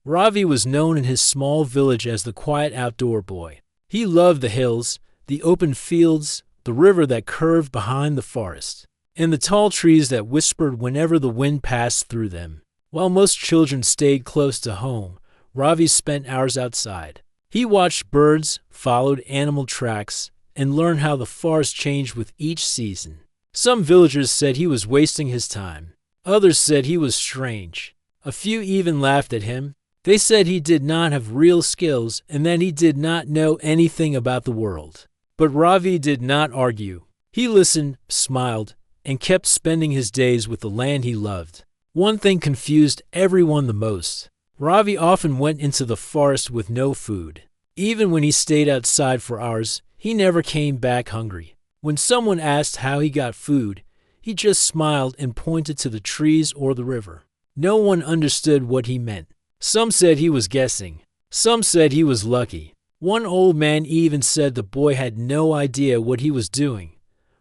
Ravi was known in his small village as the quiet outdoor boy. He loved the hills, the open fields, the river that curved behind the forest, and the tall trees that whispered whenever the wind passed through them. While most children stayed close to home, Ravi spent hours outside. He watched birds, followed animal tracks, and learned how the forest changed with each season. Some villagers said he was wasting his time. Others said he was strange. A few even laughed at him. They said he did not have real skills and that he did not know anything about the world. But Ravi did not argue. He listened, smiled, and kept spending his days with the land he loved. One thing confused everyone the most. Ravi often went into the forest with no food. Even when he stayed outside for hours, he never came back hungry. When someone asked how he got food, he just smiled and pointed to the trees or the river. No one understood what he meant. Some said he was guessing. Some said he was lucky. One old man even said the boy had no idea what he was doing.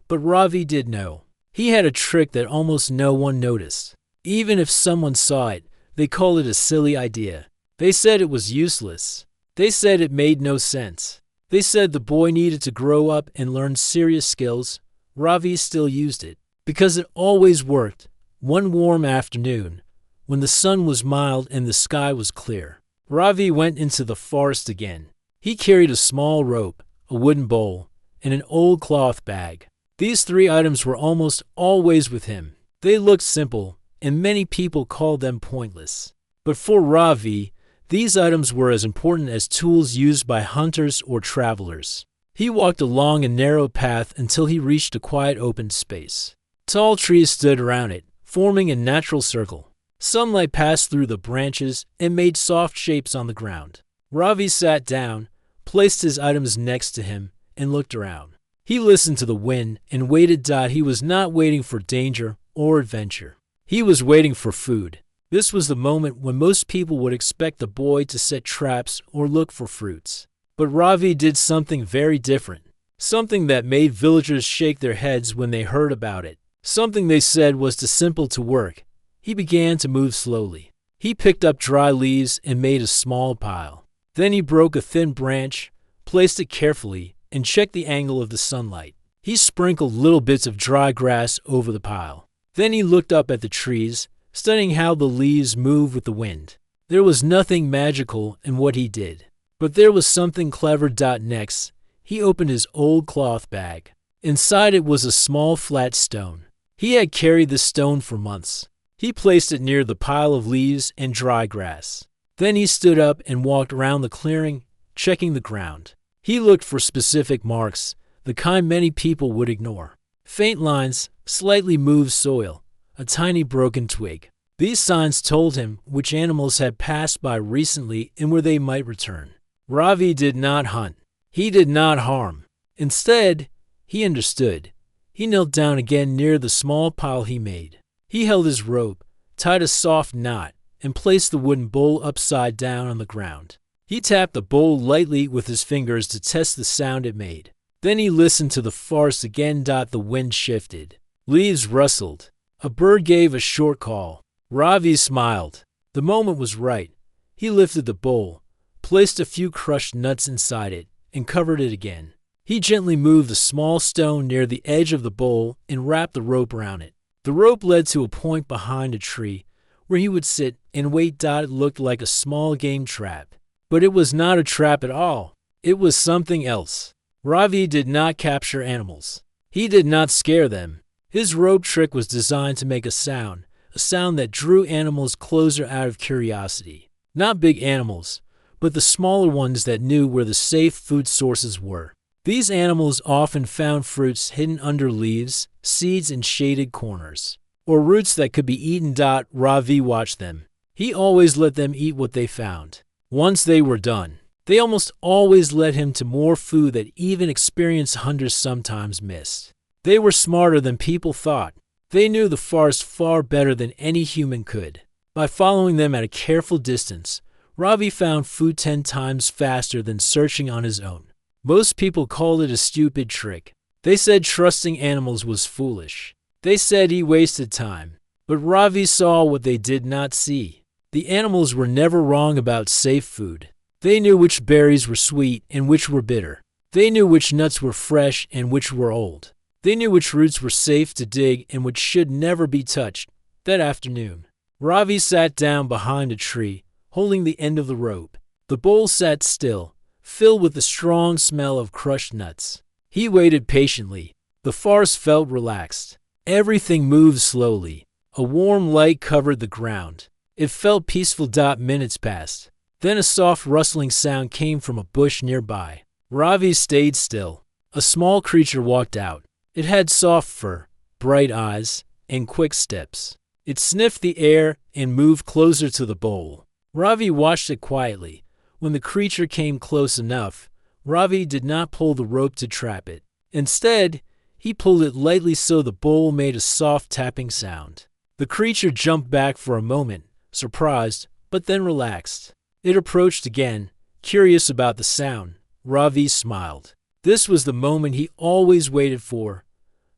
But Ravi did know. He had a trick that almost no one noticed. Even if someone saw it, they called it a silly idea. They said it was useless. They said it made no sense. They said the boy needed to grow up and learn serious skills. Ravi still used it, because it always worked. One warm afternoon, when the sun was mild and the sky was clear, Ravi went into the forest again. He carried a small rope, a wooden bowl, and an old cloth bag. These three items were almost always with him. They looked simple, and many people called them pointless. But for Ravi, these items were as important as tools used by hunters or travelers. He walked along a narrow path until he reached a quiet open space. Tall trees stood around it, forming a natural circle. Sunlight passed through the branches and made soft shapes on the ground. Ravi sat down, placed his items next to him, and looked around. He listened to the wind and waited. He was not waiting for danger or adventure. He was waiting for food. This was the moment when most people would expect the boy to set traps or look for fruits. But Ravi did something very different. Something that made villagers shake their heads when they heard about it. Something they said was too simple to work. He began to move slowly. He picked up dry leaves and made a small pile. Then he broke a thin branch, placed it carefully, and checked the angle of the sunlight. He sprinkled little bits of dry grass over the pile. Then he looked up at the trees, studying how the leaves moved with the wind. There was nothing magical in what he did, but there was something clever. Next, he opened his old cloth bag. Inside it was a small flat stone. He had carried the stone for months. He placed it near the pile of leaves and dry grass. Then he stood up and walked around the clearing, checking the ground. He looked for specific marks, the kind many people would ignore. Faint lines, slightly moved soil, a tiny broken twig. These signs told him which animals had passed by recently and where they might return. Ravi did not hunt. He did not harm. Instead, he understood. He knelt down again near the small pile he made. He held his rope, tied a soft knot, and placed the wooden bowl upside down on the ground. He tapped the bowl lightly with his fingers to test the sound it made. Then he listened to the forest again. The wind shifted. Leaves rustled. A bird gave a short call. Ravi smiled. The moment was right. He lifted the bowl, placed a few crushed nuts inside it, and covered it again. He gently moved the small stone near the edge of the bowl and wrapped the rope around it. The rope led to a point behind a tree where he would sit and wait. It looked like a small game trap. But it was not a trap at all. It was something else. Ravi did not capture animals. He did not scare them. His rope trick was designed to make a sound that drew animals closer out of curiosity. Not big animals, but the smaller ones that knew where the safe food sources were. These animals often found fruits hidden under leaves, seeds in shaded corners, or roots that could be eaten. Ravi watched them. He always let them eat what they found. Once they were done, they almost always led him to more food that even experienced hunters sometimes missed. They were smarter than people thought. They knew the forest far better than any human could. By following them at a careful distance, Ravi found food 10 times faster than searching on his own. Most people called it a stupid trick. They said trusting animals was foolish. They said he wasted time. But Ravi saw what they did not see. The animals were never wrong about safe food. They knew which berries were sweet and which were bitter. They knew which nuts were fresh and which were old. They knew which roots were safe to dig and which should never be touched. That afternoon, Ravi sat down behind a tree, holding the end of the rope. The bowl sat still, filled with the strong smell of crushed nuts. He waited patiently. The forest felt relaxed. Everything moved slowly. A warm light covered the ground. It felt peaceful. Minutes passed. Then a soft rustling sound came from a bush nearby. Ravi stayed still. A small creature walked out. It had soft fur, bright eyes, and quick steps. It sniffed the air and moved closer to the bowl. Ravi watched it quietly. When the creature came close enough, Ravi did not pull the rope to trap it. Instead, he pulled it lightly so the bowl made a soft tapping sound. The creature jumped back for a moment, surprised, but then relaxed. It approached again, curious about the sound. Ravi smiled. This was the moment he always waited for.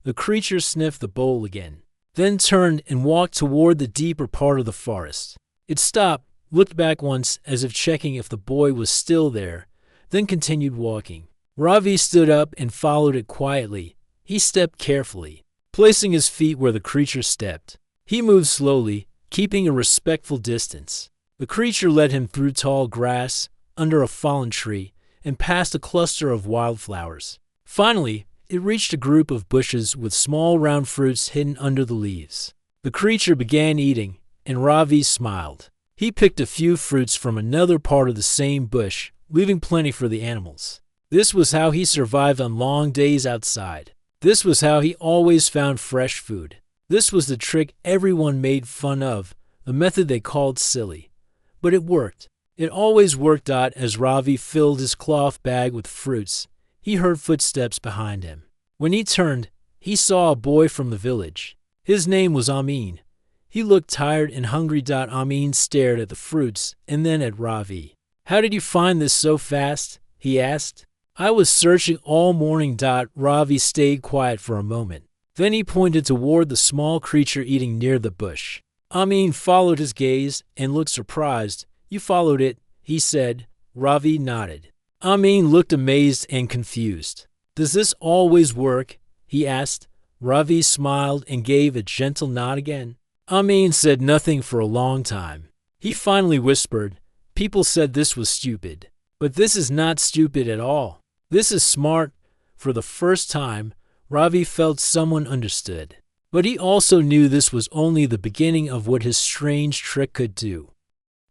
The creature sniffed the bowl again, then turned and walked toward the deeper part of the forest. It stopped, looked back once as if checking if the boy was still there, then continued walking. Ravi stood up and followed it quietly. He stepped carefully, placing his feet where the creature stepped. He moved slowly, keeping a respectful distance. The creature led him through tall grass, under a fallen tree, and past a cluster of wildflowers. Finally, it reached a group of bushes with small round fruits hidden under the leaves. The creature began eating, and Ravi smiled. He picked a few fruits from another part of the same bush, leaving plenty for the animals. This was how he survived on long days outside. This was how he always found fresh food. This was the trick everyone made fun of, the method they called silly. But it worked. It always worked. As Ravi filled his cloth bag with fruits, he heard footsteps behind him. When he turned, he saw a boy from the village. His name was Amin. He looked tired and hungry. Amin stared at the fruits and then at Ravi. "How did you find this so fast?" he asked. "I was searching all morning." Ravi stayed quiet for a moment. Then he pointed toward the small creature eating near the bush. Amin followed his gaze and looked surprised. "You followed it," he said. Ravi nodded. Amin looked amazed and confused. "Does this always work?" he asked. Ravi smiled and gave a gentle nod again. Amin said nothing for a long time. He finally whispered, "People said this was stupid. But this is not stupid at all. This is smart." For the first time, Ravi felt someone understood. But he also knew this was only the beginning of what his strange trick could do.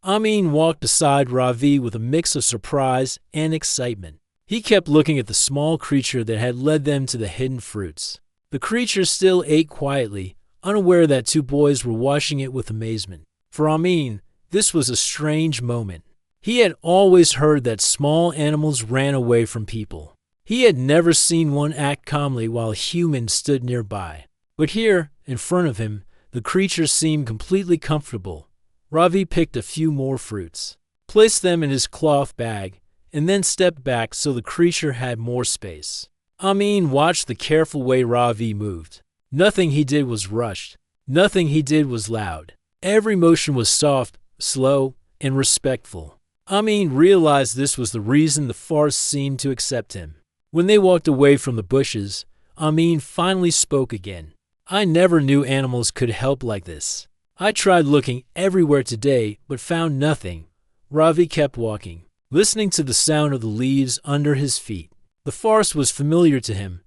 Amin walked beside Ravi with a mix of surprise and excitement. He kept looking at the small creature that had led them to the hidden fruits. The creature still ate quietly, unaware that two boys were watching it with amazement. For Amin, this was a strange moment. He had always heard that small animals ran away from people. He had never seen one act calmly while humans stood nearby. But here, in front of him, the creature seemed completely comfortable. Ravi picked a few more fruits, placed them in his cloth bag, and then stepped back so the creature had more space. Amin watched the careful way Ravi moved. Nothing he did was rushed. Nothing he did was loud. Every motion was soft, slow, and respectful. Amin realized this was the reason the forest seemed to accept him. When they walked away from the bushes, Amin finally spoke again. "I never knew animals could help like this. I tried looking everywhere today, but found nothing." Ravi kept walking, listening to the sound of the leaves under his feet. The forest was familiar to him,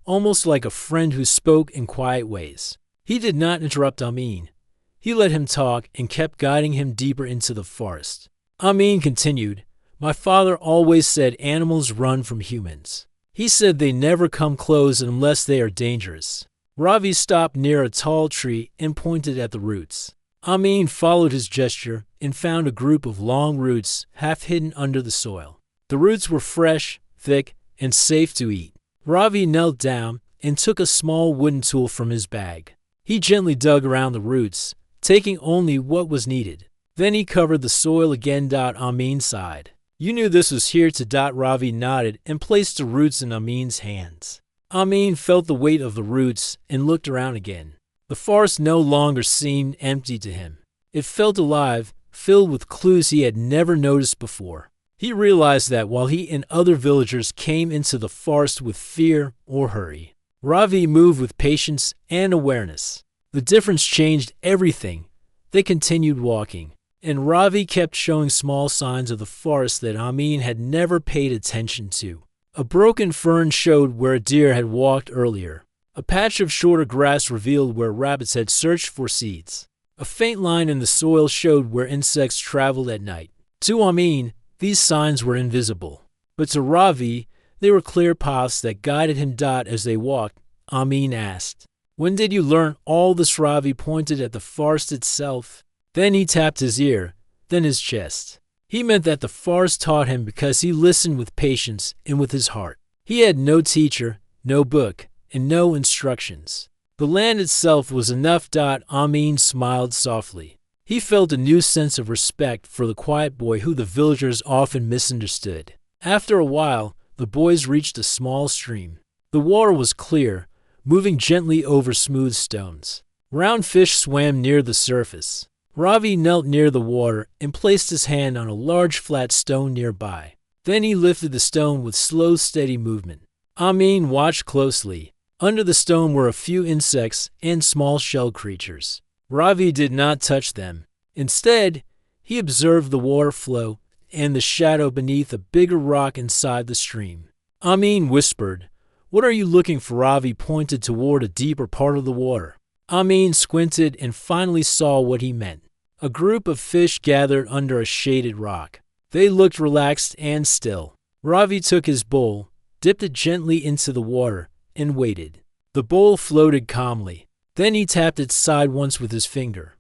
almost like a friend who spoke in quiet ways. He did not interrupt Amin. He let him talk and kept guiding him deeper into the forest. Amin continued, "My father always said animals run from humans. He said they never come close unless they are dangerous." Ravi stopped near a tall tree and pointed at the roots. Amin followed his gesture and found a group of long roots half hidden under the soil. The roots were fresh, thick, and safe to eat. Ravi knelt down and took a small wooden tool from his bag. He gently dug around the roots, taking only what was needed. Then he covered the soil again. Amin sighed. "You knew this was here to." Ravi nodded and placed the roots in Amin's hands. Amin felt the weight of the roots and looked around again. The forest no longer seemed empty to him. It felt alive, filled with clues he had never noticed before. He realized that while he and other villagers came into the forest with fear or hurry, Ravi moved with patience and awareness. The difference changed everything. They continued walking, and Ravi kept showing small signs of the forest that Amin had never paid attention to. A broken fern showed where a deer had walked earlier. A patch of shorter grass revealed where rabbits had searched for seeds. A faint line in the soil showed where insects traveled at night. To Amin, these signs were invisible, but to Ravi, they were clear paths that guided him. As they walked, Amin asked, "When did you learn all this?" Ravi pointed at the forest itself. Then he tapped his ear, then his chest. He meant that the forest taught him because he listened with patience and with his heart. He had no teacher, no book, and no instructions. The land itself was enough. Amin smiled softly. He felt a new sense of respect for the quiet boy who the villagers often misunderstood. After a while, the boys reached a small stream. The water was clear, moving gently over smooth stones. Round fish swam near the surface. Ravi knelt near the water and placed his hand on a large flat stone nearby. Then he lifted the stone with slow, steady movement. Amin watched closely. Under the stone were a few insects and small shell creatures. Ravi did not touch them. Instead, he observed the water flow and the shadow beneath a bigger rock inside the stream. Amin whispered, "What are you looking for?" Ravi pointed toward a deeper part of the water. Amin squinted and finally saw what he meant. A group of fish gathered under a shaded rock. They looked relaxed and still. Ravi took his bowl, dipped it gently into the water, and waited. The bowl floated calmly. Then he tapped its side once with his finger.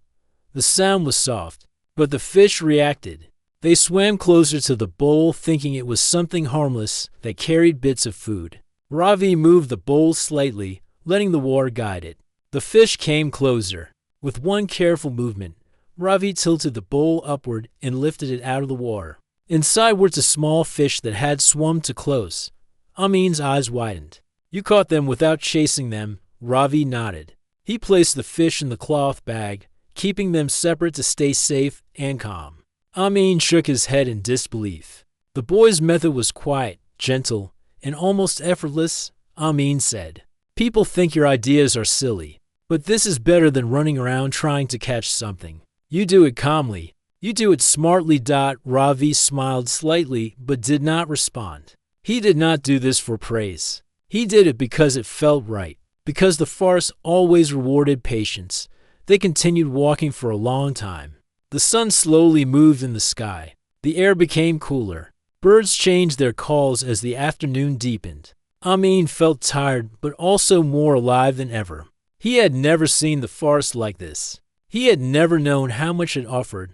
The sound was soft, but the fish reacted. They swam closer to the bowl, thinking it was something harmless that carried bits of food. Ravi moved the bowl slightly, letting the water guide it. The fish came closer. With one careful movement, Ravi tilted the bowl upward and lifted it out of the water. Inside were two small fish that had swum too close. Amin's eyes widened. "You caught them without chasing them?" Ravi nodded. He placed the fish in the cloth bag, keeping them separate to stay safe and calm. Amin shook his head in disbelief. The boy's method was quiet, gentle, and almost effortless. Amin said, "People think your ideas are silly, but this is better than running around trying to catch something. You do it calmly. You do it smartly." Ravi smiled slightly but did not respond. He did not do this for praise. He did it because it felt right, because the forest always rewarded patience. They continued walking for a long time. The sun slowly moved in the sky. The air became cooler. Birds changed their calls as the afternoon deepened. Amin felt tired but also more alive than ever. He had never seen the forest like this. He had never known how much it offered.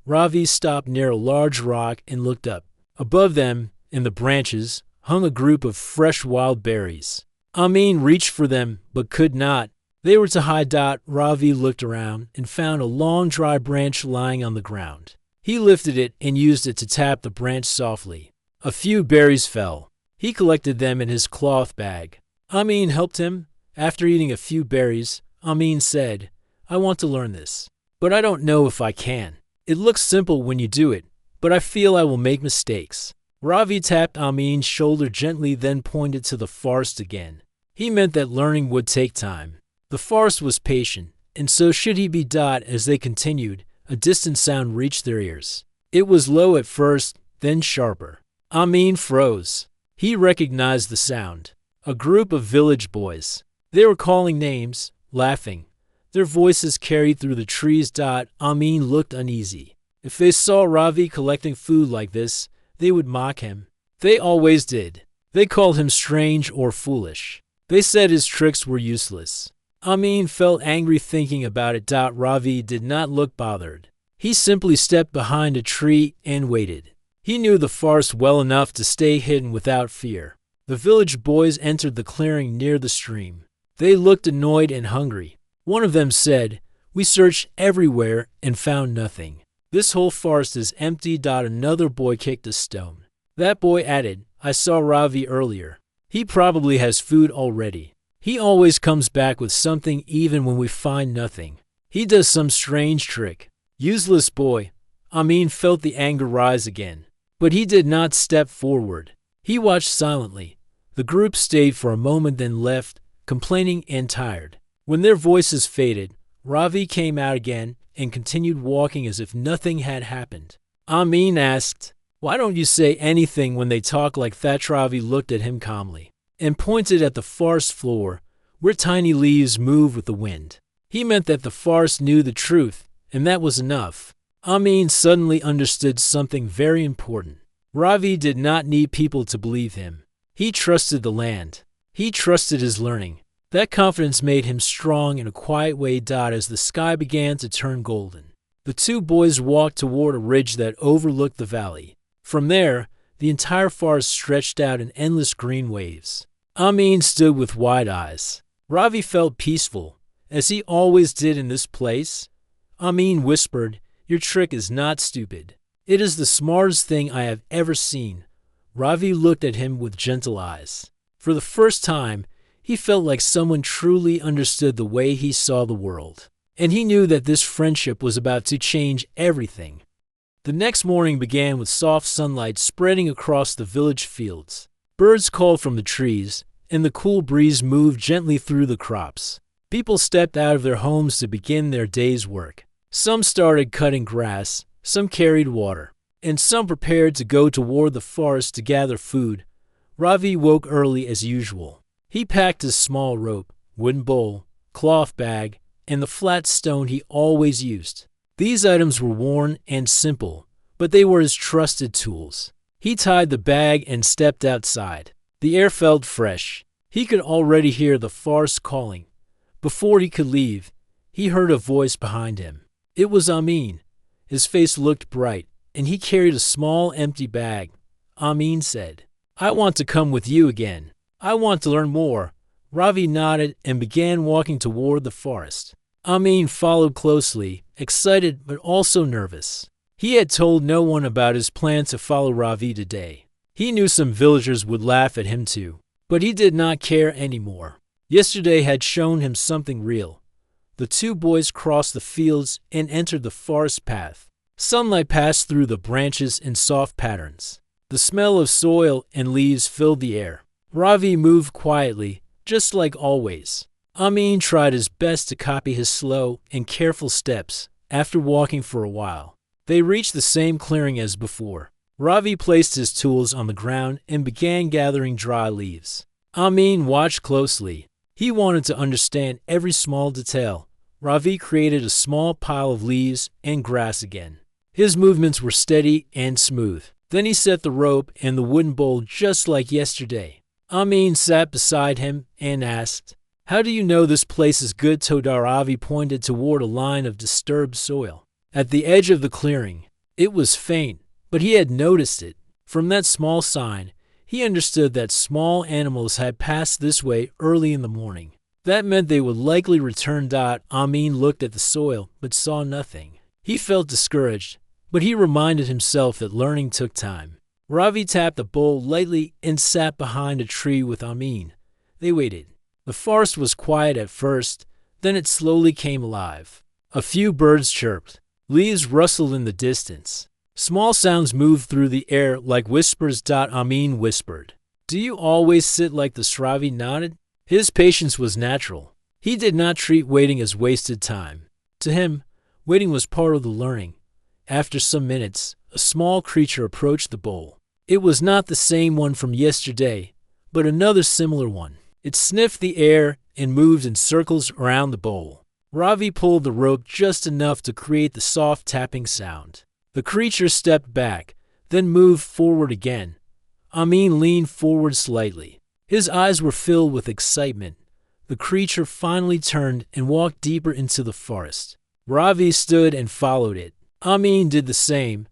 Ravi stopped near a large rock and looked up. Above them, in the branches, hung a group of fresh wild berries. Amin reached for them but could not. They were too high. Ravi looked around and found a long dry branch lying on the ground. He lifted it and used it to tap the branch softly. A few berries fell. He collected them in his cloth bag. Amin helped him. After eating a few berries, Amin said, "I want to learn this, but I don't know if I can. It looks simple when you do it, but I feel I will make mistakes." Ravi tapped Amin's shoulder gently, then pointed to the forest again. He meant that learning would take time. The forest was patient, and so should he be. As they continued, a distant sound reached their ears. It was low at first, then sharper. Amin froze. He recognized the sound. A group of village boys. They were calling names, laughing. Their voices carried through the trees. Amin looked uneasy. If they saw Ravi collecting food like this, they would mock him. They always did. They called him strange or foolish. They said his tricks were useless. Amin felt angry thinking about it. Ravi did not look bothered. He simply stepped behind a tree and waited. He knew the forest well enough to stay hidden without fear. The village boys entered the clearing near the stream. They looked annoyed and hungry. One of them said, "We searched everywhere and found nothing. This whole forest is empty." Another boy kicked a stone. That boy added, "I saw Ravi earlier. He probably has food already. He always comes back with something even when we find nothing. He does some strange trick." "Useless boy," Amin felt the anger rise again, but he did not step forward. He watched silently. The group stayed for a moment, then left, complaining and tired. When their voices faded, Ravi came out again and continued walking as if nothing had happened. Amin asked, "Why don't you say anything when they talk like that?" Ravi looked at him calmly and pointed at the forest floor, where tiny leaves moved with the wind. He meant that the forest knew the truth, and that was enough. Amin suddenly understood something very important. Ravi did not need people to believe him. He trusted the land. He trusted his learning. That confidence made him strong in a quiet way. As the sky began to turn golden, the two boys walked toward a ridge that overlooked the valley. From there, the entire forest stretched out in endless green waves. Amin stood with wide eyes. Ravi felt peaceful, as he always did in this place. Amin whispered, "Your trick is not stupid. It is the smartest thing I have ever seen." Ravi looked at him with gentle eyes. For the first time, he felt like someone truly understood the way he saw the world. And he knew that this friendship was about to change everything. The next morning began with soft sunlight spreading across the village fields. Birds called from the trees, and the cool breeze moved gently through the crops. People stepped out of their homes to begin their day's work. Some started cutting grass, some carried water, and some prepared to go toward the forest to gather food. Ravi woke early as usual. He packed his small rope, wooden bowl, cloth bag, and the flat stone he always used. These items were worn and simple, but they were his trusted tools. He tied the bag and stepped outside. The air felt fresh. He could already hear the forest calling. Before he could leave, he heard a voice behind him. It was Amin. His face looked bright, and he carried a small empty bag. Amin said, "I want to come with you again. I want to learn more." Ravi nodded and began walking toward the forest. Amin followed closely, excited but also nervous. He had told no one about his plan to follow Ravi today. He knew some villagers would laugh at him too, but he did not care anymore. Yesterday had shown him something real. The two boys crossed the fields and entered the forest path. Sunlight passed through the branches in soft patterns. The smell of soil and leaves filled the air. Ravi moved quietly, just like always. Amin tried his best to copy his slow and careful steps. After walking for a while, they reached the same clearing as before. Ravi placed his tools on the ground and began gathering dry leaves. Amin watched closely. He wanted to understand every small detail. Ravi created a small pile of leaves and grass again. His movements were steady and smooth. Then he set the rope and the wooden bowl just like yesterday. Amin sat beside him and asked, "How do you know this place is good?" Ravi pointed toward a line of disturbed soil at the edge of the clearing. It was faint, but he had noticed it. From that small sign, he understood that small animals had passed this way early in the morning. That meant they would likely return. Amin looked at the soil, but saw nothing. He felt discouraged, but he reminded himself that learning took time. Ravi tapped the bowl lightly and sat behind a tree with Amin. They waited. The forest was quiet at first, then it slowly came alive. A few birds chirped. Leaves rustled in the distance. Small sounds moved through the air like whispers. Amin whispered, "Do you always sit like this?" Ravi nodded. His patience was natural. He did not treat waiting as wasted time. To him, waiting was part of the learning. After some minutes, a small creature approached the bowl. It was not the same one from yesterday, but another similar one. It sniffed the air and moved in circles around the bowl. Ravi pulled the rope just enough to create the soft tapping sound. The creature stepped back, then moved forward again. Amin leaned forward slightly. His eyes were filled with excitement. The creature finally turned and walked deeper into the forest. Ravi stood and followed it. Amin did the same.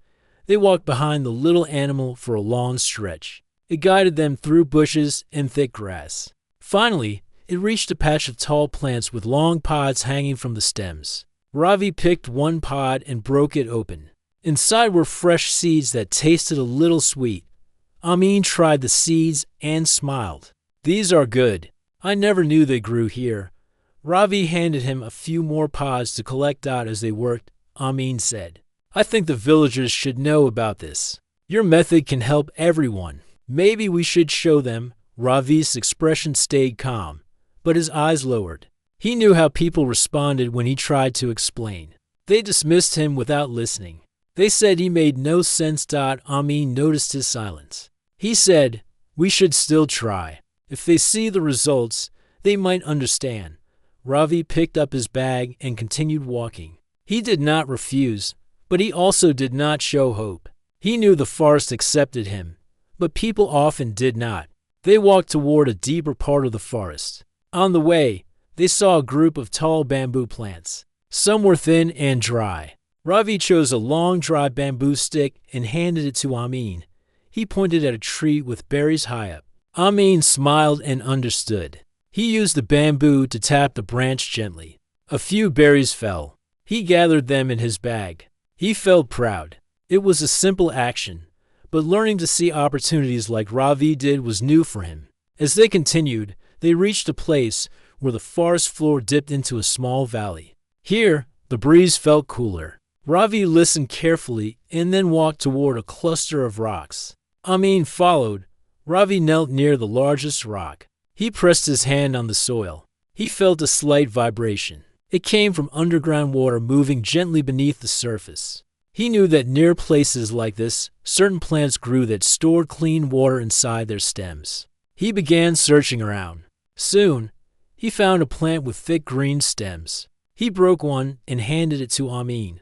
They walked behind the little animal for a long stretch. It guided them through bushes and thick grass. Finally, it reached a patch of tall plants with long pods hanging from the stems. Ravi picked one pod and broke it open. Inside were fresh seeds that tasted a little sweet. Amin tried the seeds and smiled. "These are good. I never knew they grew here." Ravi handed him a few more pods to collect. As they worked, Amin said, I think the villagers should know about this. Your method can help everyone. Maybe we should show them." Ravi's expression stayed calm, but his eyes lowered. He knew how people responded when he tried to explain. They dismissed him without listening. They said he made no sense. Amin noticed his silence. He said, "We should still try. If they see the results, they might understand." Ravi picked up his bag and continued walking. He did not refuse, but he also did not show hope. He knew the forest accepted him, but people often did not. They walked toward a deeper part of the forest. On the way, they saw a group of tall bamboo plants. Some were thin and dry. Ravi chose a long, dry bamboo stick and handed it to Amin. He pointed at a tree with berries high up. Amin smiled and understood. He used the bamboo to tap the branch gently. A few berries fell. He gathered them in his bag. He felt proud. It was a simple action, but learning to see opportunities like Ravi did was new for him. As they continued, they reached a place where the forest floor dipped into a small valley. Here, the breeze felt cooler. Ravi listened carefully and then walked toward a cluster of rocks. Amin followed. Ravi knelt near the largest rock. He pressed his hand on the soil. He felt a slight vibration. It came from underground water moving gently beneath the surface. He knew that near places like this, certain plants grew that stored clean water inside their stems. He began searching around. Soon, he found a plant with thick green stems. He broke one and handed it to Amin.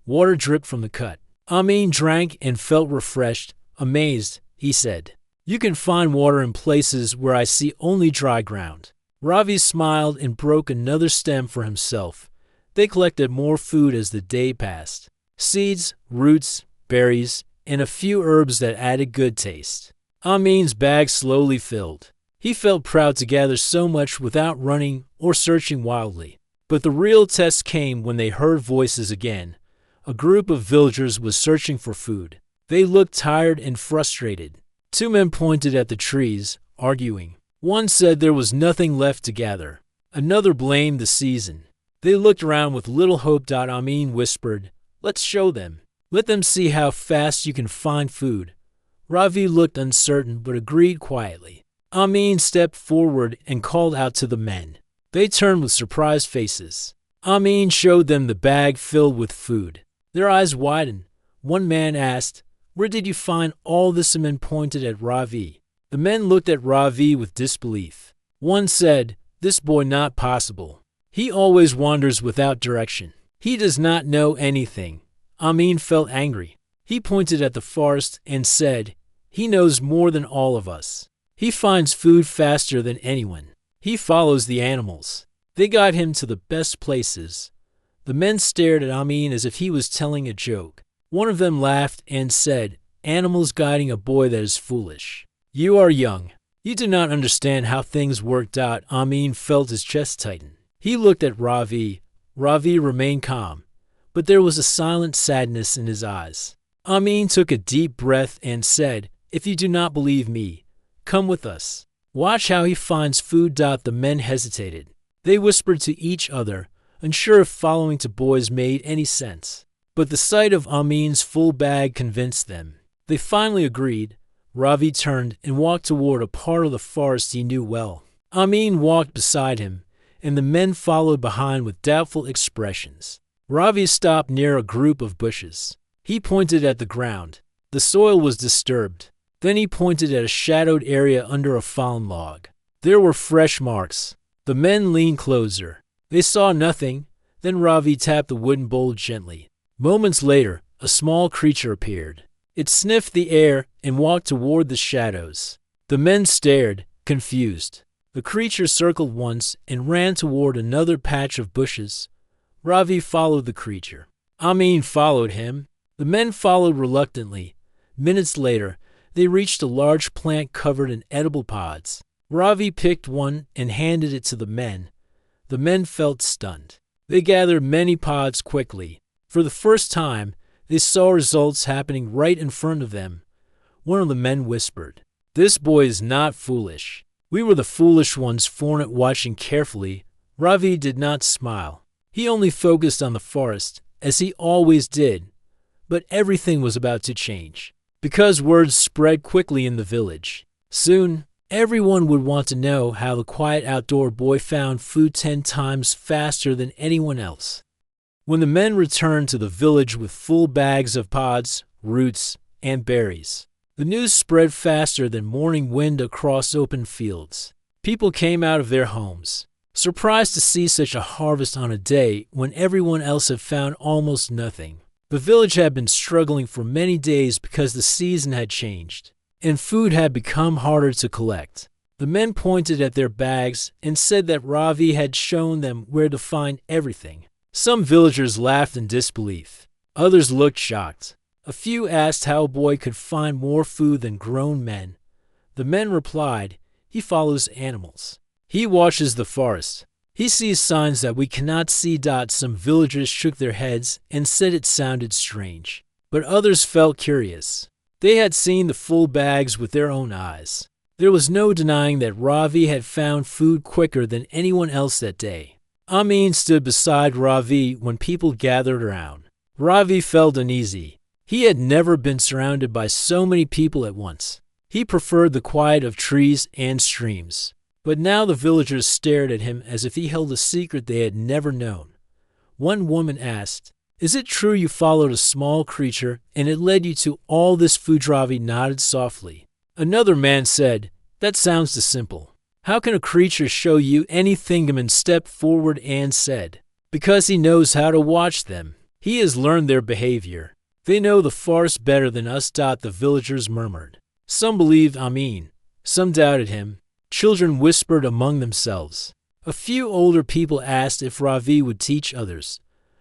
Water dripped from the cut. Amin drank and felt refreshed. Amazed, he said, "You can find water in places where I see only dry ground." Ravi smiled and broke another stem for himself. They collected more food as the day passed. Seeds, roots, berries, and a few herbs that added good taste. Amin's bag slowly filled. He felt proud to gather so much without running or searching wildly. But the real test came when they heard voices again. A group of villagers was searching for food. They looked tired and frustrated. Two men pointed at the trees, arguing. One said there was nothing left to gather. Another blamed the season. They looked around with little hope. Amin whispered, "Let's show them. Let them see how fast you can find food." Ravi looked uncertain but agreed quietly. Amin stepped forward and called out to the men. They turned with surprised faces. Amin showed them the bag filled with food. Their eyes widened. One man asked, "Where did you find all this?" The men pointed at Ravi. The men looked at Ravi with disbelief. One said, "This boy not possible. He always wanders without direction. He does not know anything." Amin felt angry. He pointed at the forest and said, "He knows more than all of us. He finds food faster than anyone. He follows the animals. They guide him to the best places." The men stared at Amin as if he was telling a joke. One of them laughed and said, "Animals guiding a boy that is foolish. You are young. You do not understand how things worked out." Amin felt his chest tighten. He looked at Ravi. Ravi remained calm, but there was a silent sadness in his eyes. Amin took a deep breath and said, "If you do not believe me, come with us. Watch how he finds food." The men hesitated. They whispered to each other, unsure if following two boys made any sense. But the sight of Amin's full bag convinced them. They finally agreed. Ravi turned and walked toward a part of the forest he knew well. Amin walked beside him, and the men followed behind with doubtful expressions. Ravi stopped near a group of bushes. He pointed at the ground. The soil was disturbed. Then he pointed at a shadowed area under a fallen log. There were fresh marks. The men leaned closer. They saw nothing. Then Ravi tapped the wooden bowl gently. Moments later, a small creature appeared. It sniffed the air and walked toward the shadows. The men stared, confused. The creature circled once and ran toward another patch of bushes. Ravi followed the creature. Amin followed him. The men followed reluctantly. Minutes later, they reached a large plant covered in edible pods. Ravi picked one and handed it to the men. The men felt stunned. They gathered many pods quickly. For the first time, they saw results happening right in front of them. One of the men whispered, "This boy is not foolish." We were the foolish ones. Fornet watching carefully. Ravi did not smile. He only focused on the forest, as he always did. But everything was about to change, because words spread quickly in the village. Soon, everyone would want to know how the quiet outdoor boy found food 10 times faster than anyone else. When the men returned to the village with full bags of pods, roots, and berries, the news spread faster than morning wind across open fields. People came out of their homes, surprised to see such a harvest on a day when everyone else had found almost nothing. The village had been struggling for many days because the season had changed, and food had become harder to collect. The men pointed at their bags and said that Ravi had shown them where to find everything. Some villagers laughed in disbelief. Others looked shocked. A few asked how a boy could find more food than grown men. The men replied, "He follows animals. He watches the forest. He sees signs that we cannot see." Some villagers shook their heads and said it sounded strange, but others felt curious. They had seen the full bags with their own eyes. There was no denying that Ravi had found food quicker than anyone else that day. Amin stood beside Ravi when people gathered around. Ravi felt uneasy. He had never been surrounded by so many people at once. He preferred the quiet of trees and streams. But now the villagers stared at him as if he held a secret they had never known. One woman asked, "Is it true you followed a small creature and it led you to all this food?" Ravi nodded softly. Another man said, "That sounds too simple. How can a creature show you anything?" Amin stepped forward and said, "Because he knows how to watch them. He has learned their behavior. They know the forest better than us." The villagers murmured. Some believed Amin. Some doubted him. Children whispered among themselves. A few older people asked if Ravi would teach others.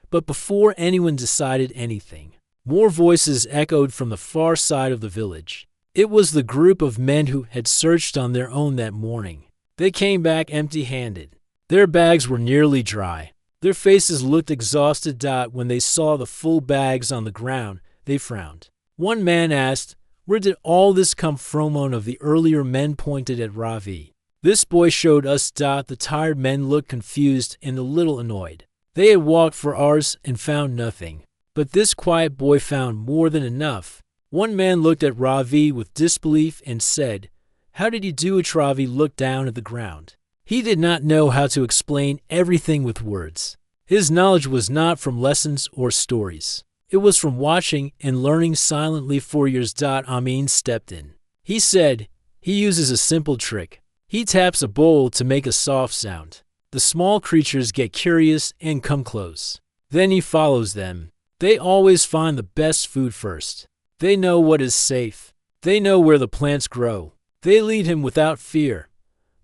But before anyone decided anything, more voices echoed from the far side of the village. It was the group of men who had searched on their own that morning. They came back empty-handed. Their bags were nearly dry. Their faces looked exhausted. When they saw the full bags on the ground, they frowned. One man asked, "Where did all this come from?" One of the earlier men pointed at Ravi. "This boy showed us." The tired men looked confused and a little annoyed. They had walked for hours and found nothing. But this quiet boy found more than enough. One man looked at Ravi with disbelief and said, "How did you do it?" Ravi looked down at the ground. He did not know how to explain everything with words. His knowledge was not from lessons or stories. It was from watching and learning silently for years. Amin stepped in. He said, "He uses a simple trick. He taps a bowl to make a soft sound. The small creatures get curious and come close. Then he follows them. They always find the best food first. They know what is safe. They know where the plants grow. They lead him without fear."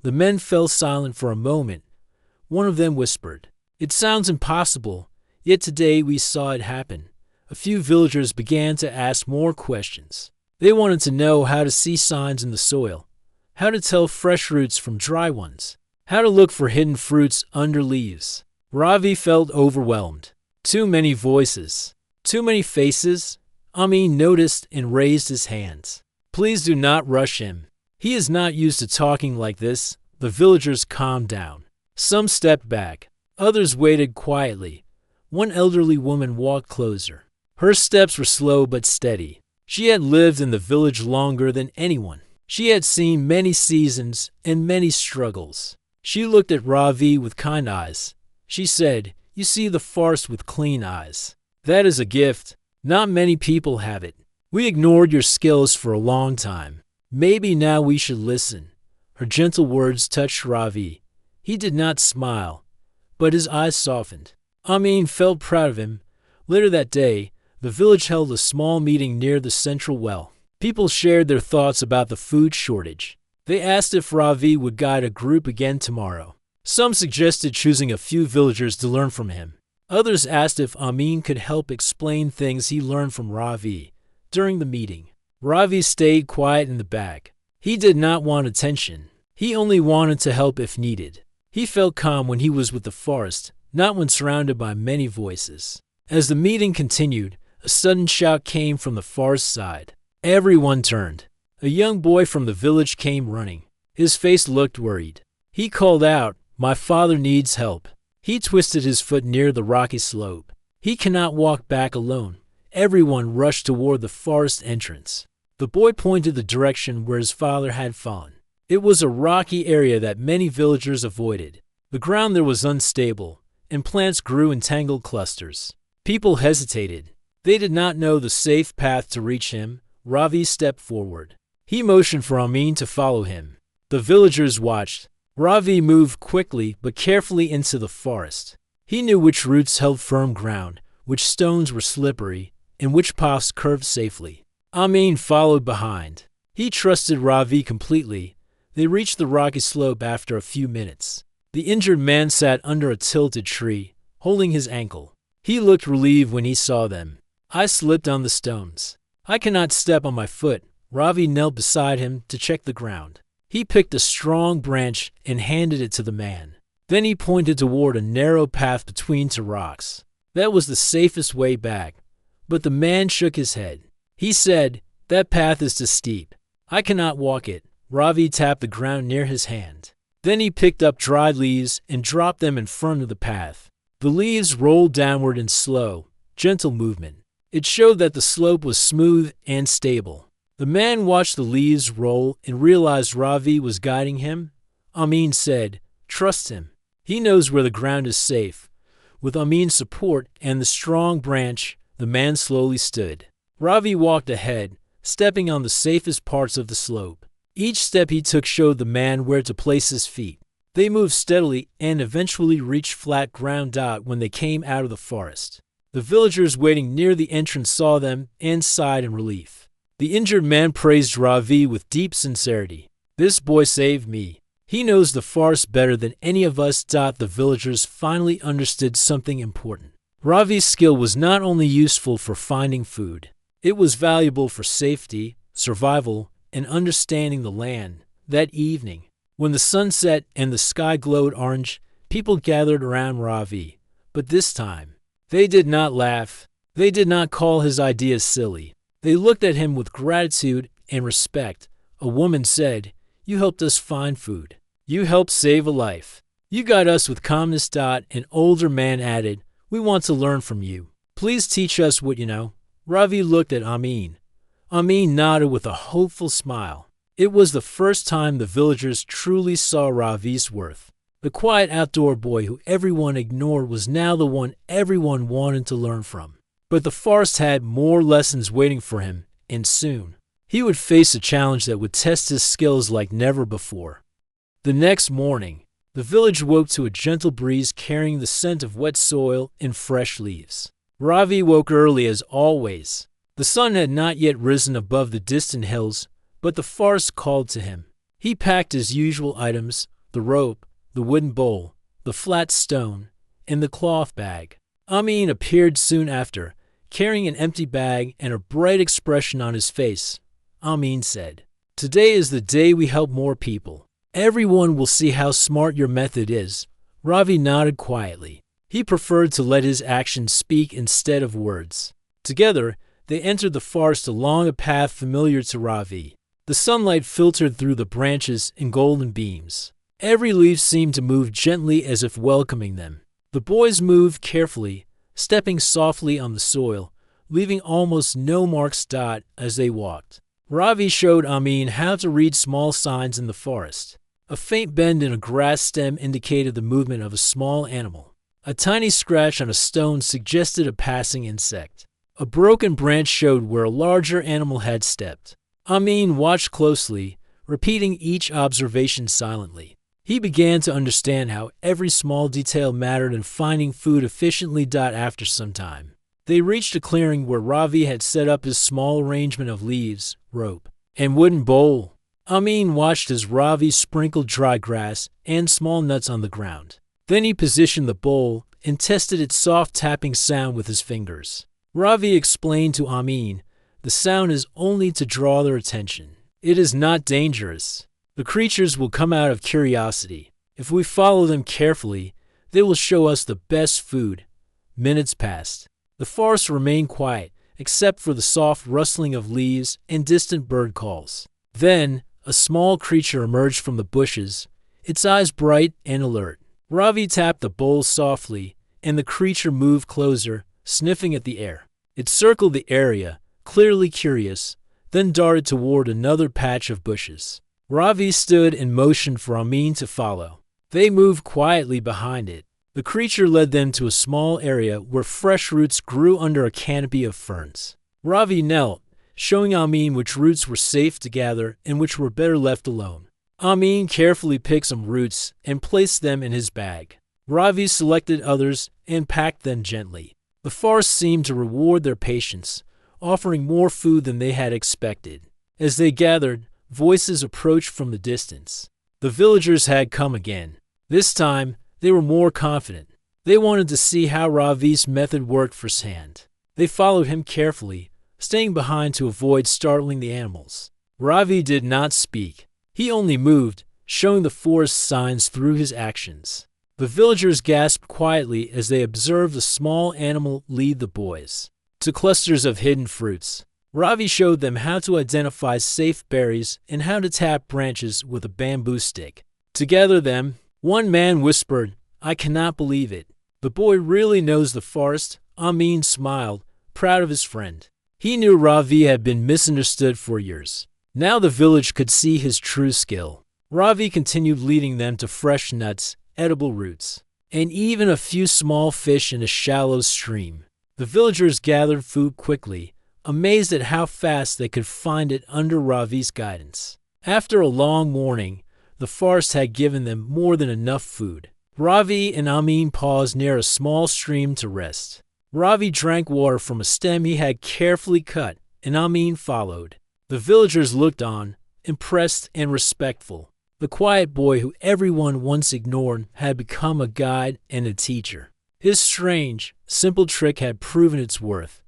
The men fell silent for a moment. One of them whispered, "It sounds impossible, yet today we saw it happen." A few villagers began to ask more questions. They wanted to know how to see signs in the soil, how to tell fresh roots from dry ones, how to look for hidden fruits under leaves. Ravi felt overwhelmed. Too many voices, too many faces. Amin noticed and raised his hands. "Please do not rush him. He is not used to talking like this." The villagers calmed down. Some stepped back. Others waited quietly. One elderly woman walked closer. Her steps were slow but steady. She had lived in the village longer than anyone. She had seen many seasons and many struggles. She looked at Ravi with kind eyes. She said, "You see the forest with clean eyes. That is a gift. Not many people have it. We ignored your skills for a long time. Maybe now we should listen." Her gentle words touched Ravi. He did not smile, but his eyes softened. Amin felt proud of him. Later that day, the village held a small meeting near the central well. People shared their thoughts about the food shortage. They asked if Ravi would guide a group again tomorrow. Some suggested choosing a few villagers to learn from him. Others asked if Amin could help explain things he learned from Ravi. During the meeting, Ravi stayed quiet in the back. He did not want attention. He only wanted to help if needed. He felt calm when he was with the forest, not when surrounded by many voices. As the meeting continued, a sudden shout came from the forest side. Everyone turned. A young boy from the village came running. His face looked worried. He called out, "My father needs help." He twisted his foot near the rocky slope. He cannot walk back alone. everyone rushed toward the forest entrance. The boy pointed the direction where his father had fallen. It was a rocky area that many villagers avoided. The ground there was unstable, and plants grew in tangled clusters. People hesitated. They did not know the safe path to reach him. Ravi stepped forward. He motioned for Amin to follow him. The villagers watched. Ravi moved quickly but carefully into the forest. He knew which roots held firm ground, which stones were slippery, and which paths curved safely. Amin followed behind. He trusted Ravi completely. They reached the rocky slope after a few minutes. The injured man sat under a tilted tree, holding his ankle. He looked relieved when he saw them. I slipped on the stones. I cannot step on my foot. Ravi knelt beside him to check the ground. He picked a strong branch and handed it to the man. Then he pointed toward a narrow path between two rocks. That was the safest way back. But the man shook his head. He said, "That path is too steep. I cannot walk it." Ravi tapped the ground near his hand. Then he picked up dried leaves and dropped them in front of the path. The leaves rolled downward in slow, gentle movement. It showed that the slope was smooth and stable. The man watched the leaves roll and realized Ravi was guiding him. Amin said, "Trust him. He knows where the ground is safe." With Amin's support and the strong branch, the man slowly stood. Ravi walked ahead, stepping on the safest parts of the slope. Each step he took showed the man where to place his feet. They moved steadily and eventually reached flat ground. When they came out of the forest, the villagers waiting near the entrance saw them and sighed in relief. The injured man praised Ravi with deep sincerity. "This boy saved me. He knows the forest better than any of us." The villagers finally understood something important. Ravi's skill was not only useful for finding food. It was valuable for safety, survival, and understanding the land. That evening, when the sun set and the sky glowed orange, people gathered around Ravi. But this time, they did not laugh. They did not call his ideas silly. They looked at him with gratitude and respect. A woman said, "You helped us find food. You helped save a life. You guide us with calmness." An older man added, "We want to learn from you. Please teach us what you know." Ravi looked at Amin. Amin nodded with a hopeful smile. It was the first time the villagers truly saw Ravi's worth. The quiet outdoor boy who everyone ignored was now the one everyone wanted to learn from. But the forest had more lessons waiting for him, and soon he would face a challenge that would test his skills like never before. The next morning, the village woke to a gentle breeze carrying the scent of wet soil and fresh leaves. Ravi woke early as always. The sun had not yet risen above the distant hills, but the forest called to him. He packed his usual items: the rope, the wooden bowl, the flat stone, and the cloth bag. Amin appeared soon after, carrying an empty bag and a bright expression on his face. Amin said, "Today is the day we help more people. Everyone will see how smart your method is." Ravi nodded quietly. He preferred to let his actions speak instead of words. Together, they entered the forest along a path familiar to Ravi. The sunlight filtered through the branches in golden beams. Every leaf seemed to move gently as if welcoming them. The boys moved carefully, stepping softly on the soil, leaving almost no marks. As they walked, Ravi showed Amin how to read small signs in the forest. A faint bend in a grass stem indicated the movement of a small animal. A tiny scratch on a stone suggested a passing insect. A broken branch showed where a larger animal had stepped. Amin watched closely, repeating each observation silently. He began to understand how every small detail mattered in finding food efficiently. After some time, they reached a clearing where Ravi had set up his small arrangement of leaves, rope, and wooden bowl. Amin watched as Ravi sprinkled dry grass and small nuts on the ground. Then he positioned the bowl and tested its soft tapping sound with his fingers. Ravi explained to Amin, "The sound is only to draw their attention. It is not dangerous. The creatures will come out of curiosity. If we follow them carefully, they will show us the best food." Minutes passed. The forest remained quiet, except for the soft rustling of leaves and distant bird calls. Then, a small creature emerged from the bushes, its eyes bright and alert. Ravi tapped the bowl softly, and the creature moved closer, sniffing at the air. It circled the area, clearly curious, then darted toward another patch of bushes. Ravi stood and motioned for Amin to follow. They moved quietly behind it. The creature led them to a small area where fresh roots grew under a canopy of ferns. Ravi knelt, showing Amin which roots were safe to gather and which were better left alone. Amin carefully picked some roots and placed them in his bag. Ravi selected others and packed them gently. The forest seemed to reward their patience, offering more food than they had expected. As they gathered, voices approached from the distance. The villagers had come again. This time, they were more confident. They wanted to see how Ravi's method worked firsthand. They followed him carefully, staying behind to avoid startling the animals. Ravi did not speak. He only moved, showing the forest signs through his actions. The villagers gasped quietly as they observed the small animal lead the boys to clusters of hidden fruits. Ravi showed them how to identify safe berries and how to tap branches with a bamboo stick. To gather them, one man whispered, "I cannot believe it. The boy really knows the forest." Amin smiled, proud of his friend. He knew Ravi had been misunderstood for years. Now the village could see his true skill. Ravi continued leading them to fresh nuts, edible roots, and even a few small fish in a shallow stream. The villagers gathered food quickly, amazed at how fast they could find it under Ravi's guidance. After a long morning, the forest had given them more than enough food. Ravi and Amin paused near a small stream to rest. Ravi drank water from a stem he had carefully cut, and Amin followed. The villagers looked on, impressed and respectful. The quiet boy who everyone once ignored had become a guide and a teacher. His strange, simple trick had proven its worth.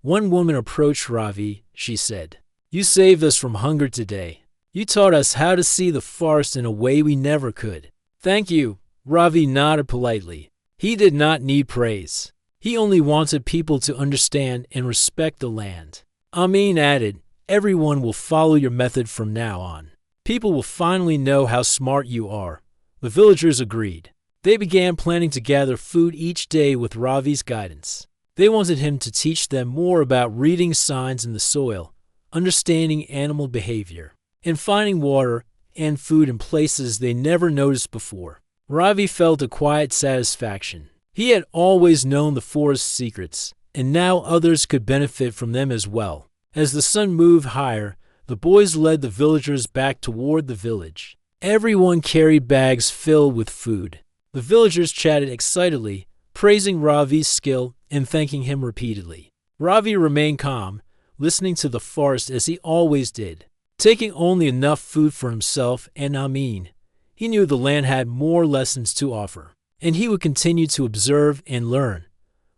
One woman approached Ravi. She said, "You saved us from hunger today. You taught us how to see the forest in a way we never could." "Thank you." Ravi nodded politely. He did not need praise. He only wanted people to understand and respect the land. Amin added, "Everyone will follow your method from now on. People will finally know how smart you are." The villagers agreed. They began planning to gather food each day with Ravi's guidance. They wanted him to teach them more about reading signs in the soil, understanding animal behavior, and finding water and food in places they never noticed before. Ravi felt a quiet satisfaction. He had always known the forest's secrets, and now others could benefit from them as well. As the sun moved higher, the boys led the villagers back toward the village. Everyone carried bags filled with food. The villagers chatted excitedly, praising Ravi's skill and thanking him repeatedly. Ravi remained calm, listening to the forest as he always did, taking only enough food for himself and Amin. He knew the land had more lessons to offer, and he would continue to observe and learn.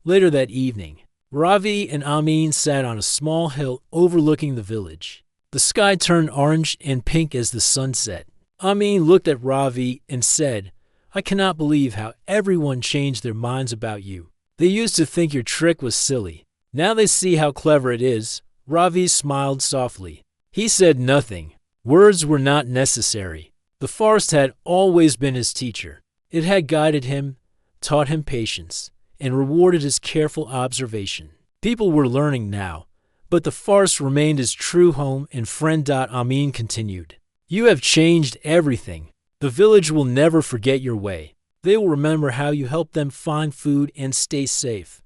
Later that evening, Ravi and Amin sat on a small hill overlooking the village. The sky turned orange and pink as the sun set. Amin looked at Ravi and said, "I cannot believe how everyone changed their minds about you. They used to think your trick was silly. Now they see how clever it is." Ravi smiled softly. He said nothing. Words were not necessary. The forest had always been his teacher. It had guided him, taught him patience, and rewarded his careful observation. People were learning now, but the forest remained his true home and friend. Amin continued, "You have changed everything. The village will never forget your way. They will remember how you helped them find food and stay safe."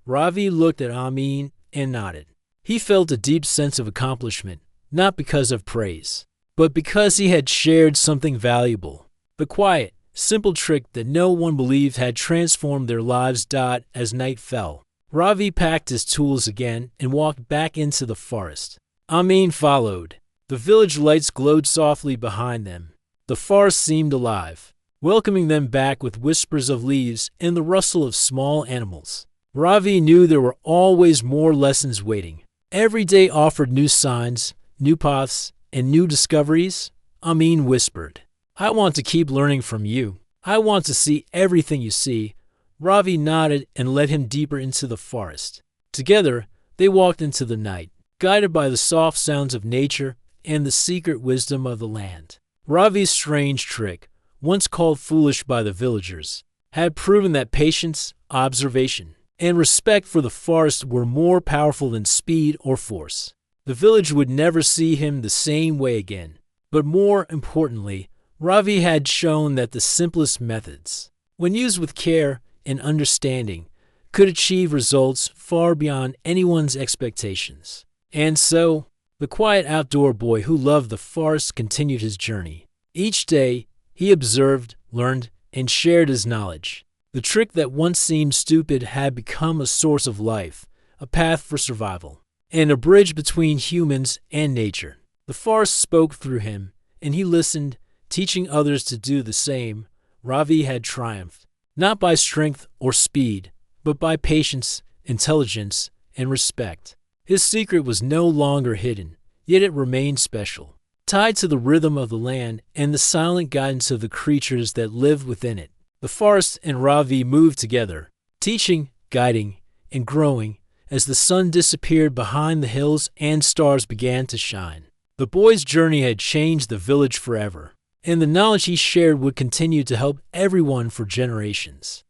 Ravi looked at Amin and nodded. He felt a deep sense of accomplishment, not because of praise, but because he had shared something valuable. The quiet, simple trick that no one believed had transformed their lives. As night fell, Ravi packed his tools again and walked back into the forest. Amin followed. The village lights glowed softly behind them. The forest seemed alive, welcoming them back with whispers of leaves and the rustle of small animals. Ravi knew there were always more lessons waiting. Every day offered new signs, new paths, and new discoveries. Amin whispered, "I want to keep learning from you. I want to see everything you see." Ravi nodded and led him deeper into the forest. Together, they walked into the night, guided by the soft sounds of nature and the secret wisdom of the land. Ravi's strange trick, once called foolish by the villagers, had proven that patience, observation, and respect for the forest were more powerful than speed or force. The village would never see him the same way again. But more importantly, Ravi had shown that the simplest methods, when used with care and understanding, could achieve results far beyond anyone's expectations. And so, the quiet outdoor boy who loved the forest continued his journey. Each day, he observed, learned, and shared his knowledge. The trick that once seemed stupid had become a source of life, a path for survival, and a bridge between humans and nature. The forest spoke through him, and he listened, teaching others to do the same. Ravi had triumphed, not by strength or speed, but by patience, intelligence, and respect. His secret was no longer hidden, yet it remained special, tied to the rhythm of the land and the silent guidance of the creatures that lived within it. The forest and Ravi moved together, teaching, guiding, and growing as the sun disappeared behind the hills and stars began to shine. The boy's journey had changed the village forever, and the knowledge he shared would continue to help everyone for generations.